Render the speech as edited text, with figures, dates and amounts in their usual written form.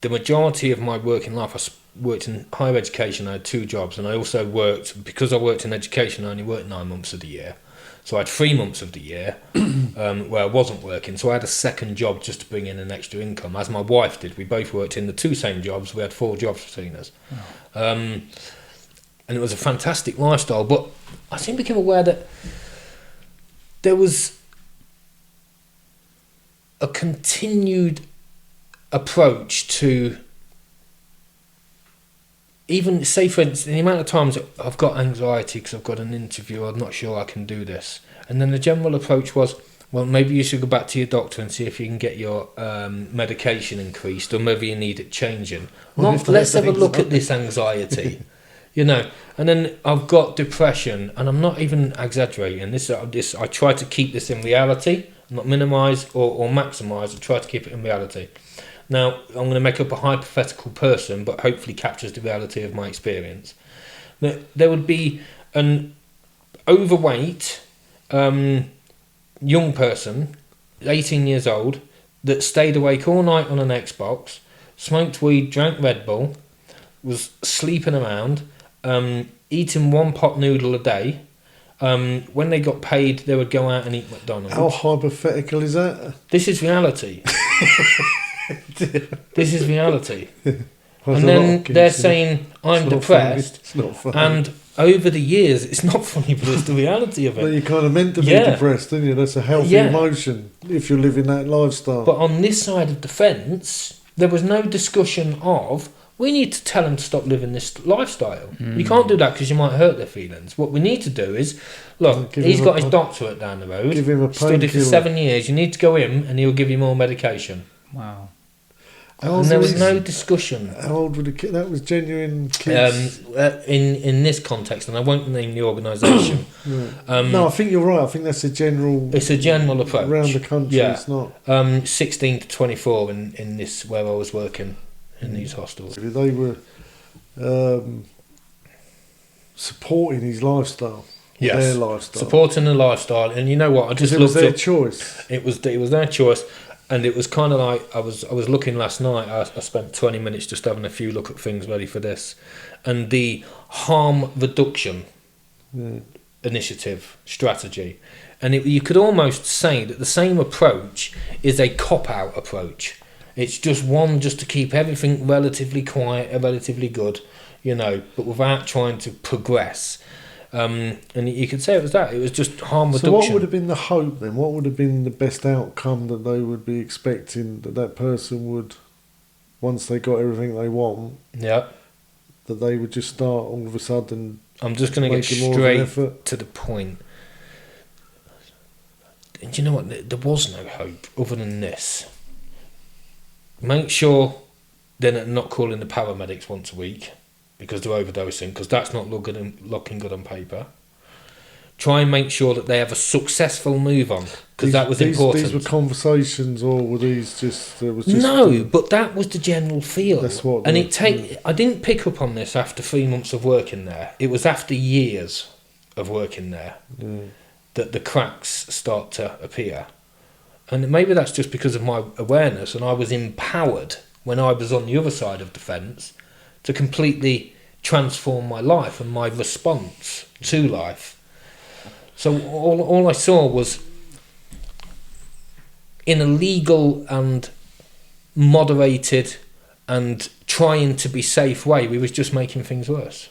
the majority of my working life, worked in higher education. I had 2 jobs, and I also worked, because I worked in education, I only worked 9 months of the year. So I had 3 months of the year where I wasn't working. So I had a second job just to bring in an extra income, as my wife did. We both worked in the 2 same jobs. We had 4 jobs between us. Oh. And it was a fantastic lifestyle. But I soon became aware that there was a continued approach to, even, say for instance, the amount of times I've got anxiety because I've got an interview, I'm not sure I can do this. And then the general approach was, well, maybe you should go back to your doctor and see if you can get your medication increased, or maybe you need it changing. Well, let's have a look at this anxiety, you know. And then I've got depression, and I'm not even exaggerating. This I try to keep this in reality, not minimise or maximise. I try to keep it in reality. Now, I'm going to make up a hypothetical person, but hopefully captures the reality of my experience. There would be an overweight young person, 18 years old, that stayed awake all night on an Xbox, smoked weed, drank Red Bull, was sleeping around, eating 1 pot noodle a day. When they got paid, they would go out and eat McDonald's. How hypothetical is that? This is reality. This is reality. And then they're saying, I'm depressed. It's not funny. And over the years, it's not funny, but it's the reality of it. Well, you're kind of meant to be depressed, aren't you? That's a healthy emotion if you're living that lifestyle. But on this side of the fence, there was no discussion of, we need to tell them to stop living this lifestyle. You can't do that because you might hurt their feelings. What we need to do is, look, he's got his doctorate down the road. Give him a studied for 7 years. You need to go in and he'll give you more medication. Wow. And there was no discussion. How old were the kids? That was genuine kids. In this context, and I won't name the organisation. No, I think you're right. I think that's a general. It's a general approach around the country. Yeah. It's not 16 to 24 in this where I was working in these hostels. They were supporting his lifestyle. Yes, their lifestyle. Supporting the lifestyle, and you know what? I just looked. It was their choice. It was their choice. And it was kind of like, I was looking last night, I spent 20 minutes just having a few look at things ready for this. And the harm reduction initiative, strategy. And you could almost say that the same approach is a cop-out approach. It's just one just to keep everything relatively quiet, relatively good, you know, but without trying to progress. And you could say it was that. It was just harm reduction. So what would have been the hope then? What would have been the best outcome that they would be expecting that person would, once they got everything they want, that they would just start all of a sudden? I'm just going to get straight to the point. And you know what? There was no hope other than this. Make sure they're not calling the paramedics once a week, because they're overdosing, because that's not looking good on paper. Try and make sure that they have a successful move on, because that was important. These were conversations, or were these just... but that was the general feel. That's what... And I didn't pick up on this after 3 months of working there. It was after years of working there that the cracks start to appear. And maybe that's just because of my awareness, and I was empowered when I was on the other side of the fence to completely transform my life and my response to life. So all I saw was, in a legal and moderated and trying to be safe way, we was just making things worse.